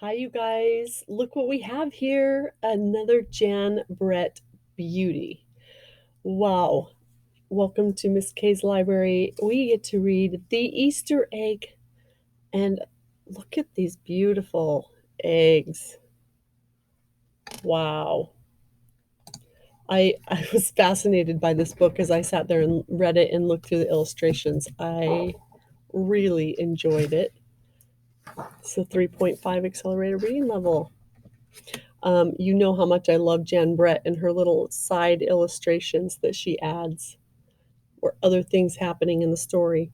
Hi, you guys. Look what we have here. Another Jan Brett beauty. Wow. Welcome to Miss K's library. We get to read The Easter Egg. And look at these beautiful eggs. Wow. I was fascinated by this book as I sat there and read it and looked through the illustrations. I really enjoyed it. It's a 3.5 accelerated reading level. You know how much I love Jan Brett and her little side illustrations that she adds or other things happening in the story.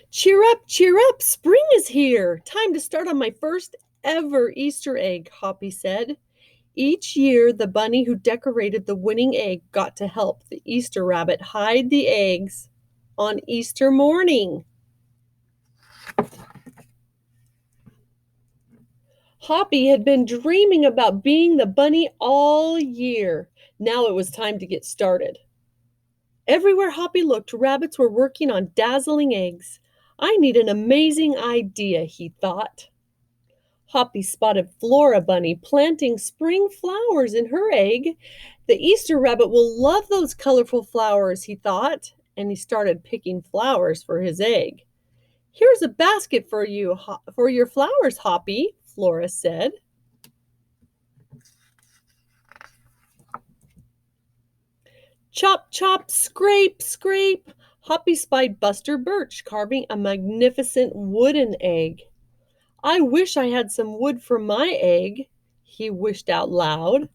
Cheer up, spring is here. Time to start on my first ever Easter egg, Hoppi said. Each year, the bunny who decorated the winning egg got to help the Easter rabbit hide the eggs on Easter morning. Hoppi had been dreaming about being the bunny all year. Now it was time to get started. Everywhere Hoppi looked, rabbits were working on dazzling eggs. I need an amazing idea, he thought. Hoppi spotted Flora Bunny planting spring flowers in her egg. The Easter rabbit will love those colorful flowers, he thought, and he started picking flowers for his egg. Here's a basket for you, for your flowers, Hoppi, Flora said. Chop, chop, scrape, scrape. Hoppi spied Buster Birch carving a magnificent wooden egg. I wish I had some wood for my egg, he wished out loud.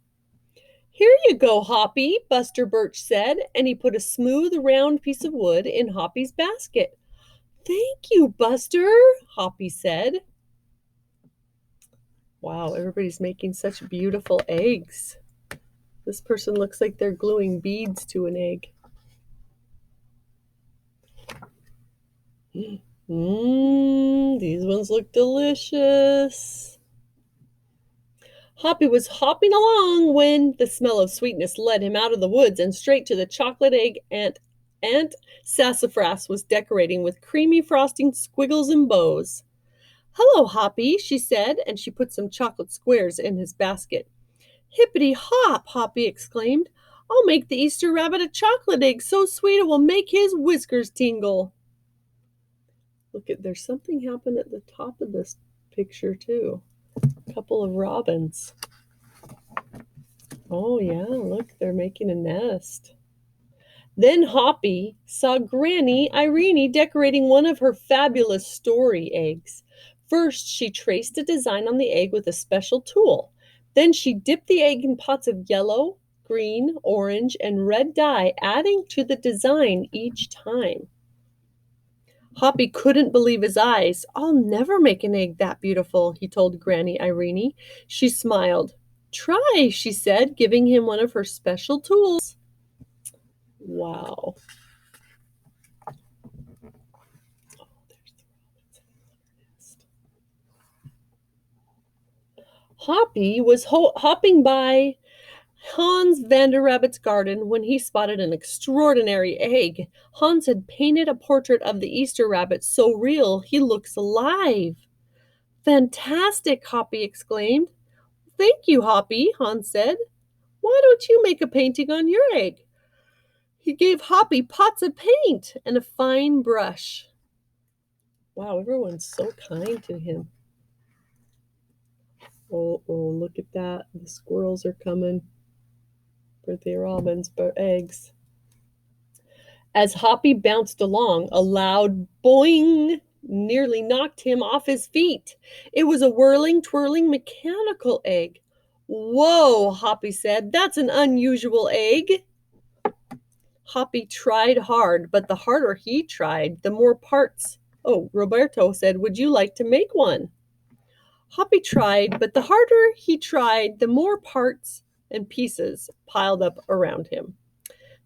Here you go, Hoppi, Buster Birch said, and he put a smooth, round piece of wood in Hoppi's basket. Thank you, Buster, Hoppi said. Wow, everybody's making such beautiful eggs. This person looks like they're gluing beads to an egg. These ones look delicious. Hoppi was hopping along when the smell of sweetness led him out of the woods and straight to the chocolate egg Aunt Sassafras was decorating with creamy frosting, squiggles, and bows. Hello, Hoppi, she said, and she put some chocolate squares in his basket. Hippity hop, Hoppi exclaimed. I'll make the Easter rabbit a chocolate egg so sweet it will make his whiskers tingle. Look at, there's something happened at the top of this picture too. A couple of robins. Oh yeah, look, they're making a nest. Then Hoppi saw Granny Irene decorating one of her fabulous story eggs. First, she traced a design on the egg with a special tool. Then she dipped the egg in pots of yellow, green, orange, and red dye, adding to the design each time. Hoppi couldn't believe his eyes. I'll never make an egg that beautiful, he told Granny Irene. She smiled. Try, she said, giving him one of her special tools. Wow. Hoppi was hopping by Hans van der Rabbit's garden when he spotted an extraordinary egg. Hans had painted a portrait of the Easter rabbit so real he looks alive. Fantastic, Hoppi exclaimed. Thank you, Hoppi, Hans said. Why don't you make a painting on your egg? He gave Hoppi pots of paint and a fine brush. Wow, everyone's so kind to him. Oh, look at that. The squirrels are coming for the robins for eggs. As Hoppi bounced along, a loud boing nearly knocked him off his feet. It was a whirling, twirling mechanical egg. Whoa, Hoppi said, that's an unusual egg. Hoppi tried hard, but the harder he tried, the more parts. Oh, Roberto said, would you like to make one? Hoppi tried, but the harder he tried, the more parts and pieces piled up around him.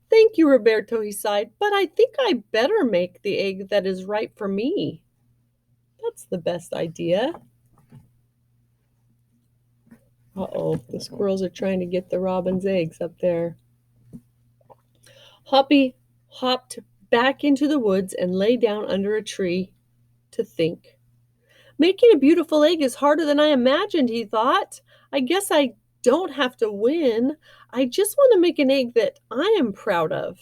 Thank you, Roberto, he sighed, but I think I better make the egg that is right for me. That's the best idea. Uh-oh, the squirrels are trying to get the robin's eggs up there. Hoppi hopped back into the woods and lay down under a tree to think. Making a beautiful egg is harder than I imagined, he thought. I guess I don't have to win. I just want to make an egg that I am proud of.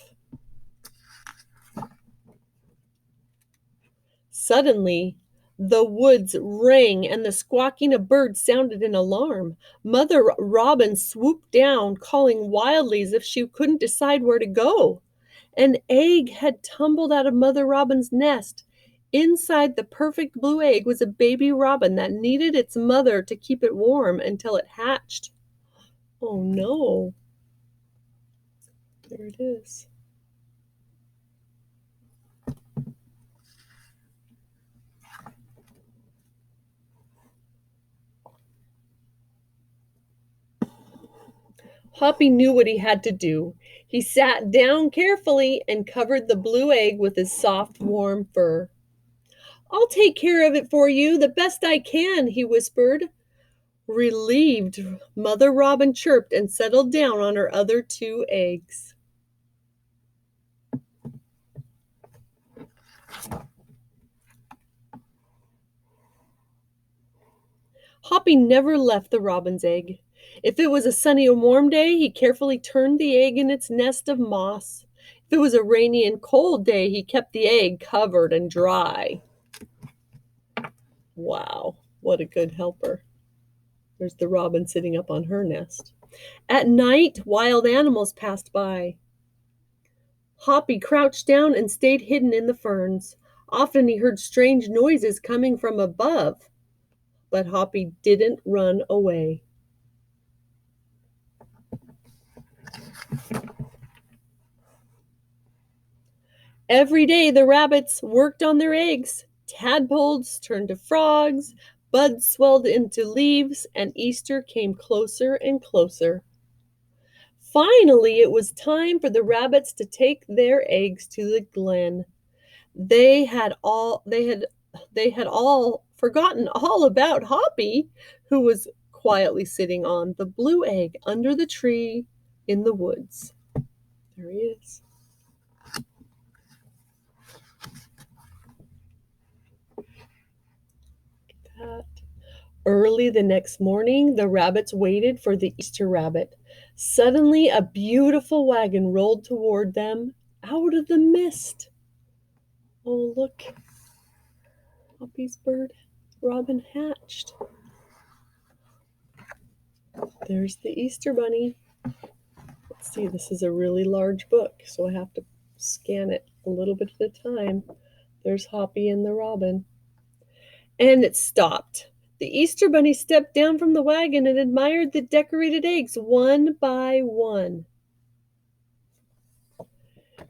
Suddenly, the woods rang and the squawking of birds sounded in alarm. Mother Robin swooped down, calling wildly as if she couldn't decide where to go. An egg had tumbled out of Mother Robin's nest. Inside the perfect blue egg was a baby robin that needed its mother to keep it warm until it hatched. Oh no. There it is. Hoppi knew what he had to do. He sat down carefully and covered the blue egg with his soft, warm fur. I'll take care of it for you the best I can, he whispered. Relieved, Mother Robin chirped and settled down on her other 2 eggs. Hoppi never left the robin's egg. If it was a sunny and warm day, he carefully turned the egg in its nest of moss. If it was a rainy and cold day, he kept the egg covered and dry. Wow, what a good helper. There's the robin sitting up on her nest. At night, wild animals passed by. Hoppi crouched down and stayed hidden in the ferns. Often he heard strange noises coming from above, but Hoppi didn't run away. Every day the rabbits worked on their eggs. Tadpoles turned to frogs, buds swelled into leaves, and Easter came closer and closer. Finally, it was time for the rabbits to take their eggs to the glen. They had all forgotten all about Hoppi, who was quietly sitting on the blue egg under the tree in the woods. There he is. That. Early the next morning, the rabbits waited for the Easter rabbit. Suddenly, a beautiful wagon rolled toward them out of the mist. Oh, look. Hoppi's bird robin hatched. There's the Easter bunny. Let's see, this is a really large book, so I have to scan it a little bit at a time. There's Hoppi and the robin. And it stopped. The Easter bunny stepped down from the wagon and admired the decorated eggs one by one.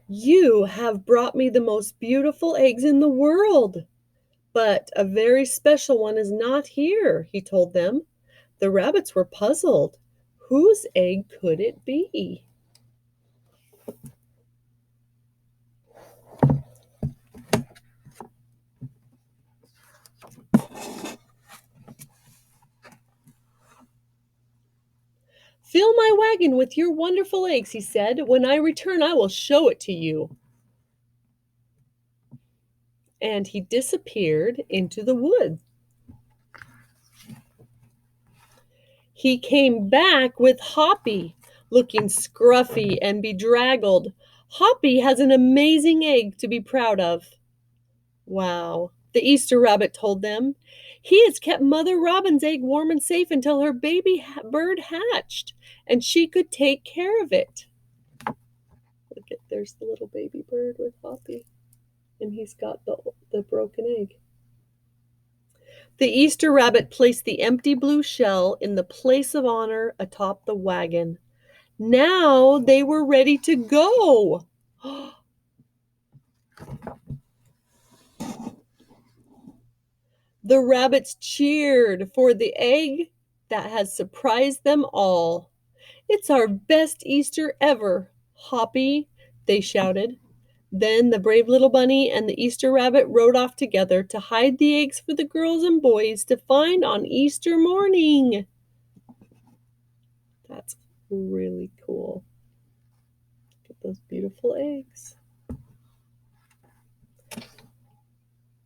You have brought me the most beautiful eggs in the world, but a very special one is not here, he told them. The rabbits were puzzled. Whose egg could it be? Fill my wagon with your wonderful eggs, he said. When I return, I will show it to you. And he disappeared into the wood. He came back with Hoppi, looking scruffy and bedraggled. Hoppi has an amazing egg to be proud of. Wow, the Easter rabbit told them. He has kept Mother Robin's egg warm and safe until her baby bird hatched, and she could take care of it. Look at, there's the little baby bird with Hoppi, and he's got the broken egg. The Easter rabbit placed the empty blue shell in the place of honor atop the wagon. Now they were ready to go. The rabbits cheered for the egg that has surprised them all. It's our best Easter ever, Hoppi, they shouted. Then the brave little bunny and the Easter rabbit rode off together to hide the eggs for the girls and boys to find on Easter morning. That's really cool. Look at those beautiful eggs.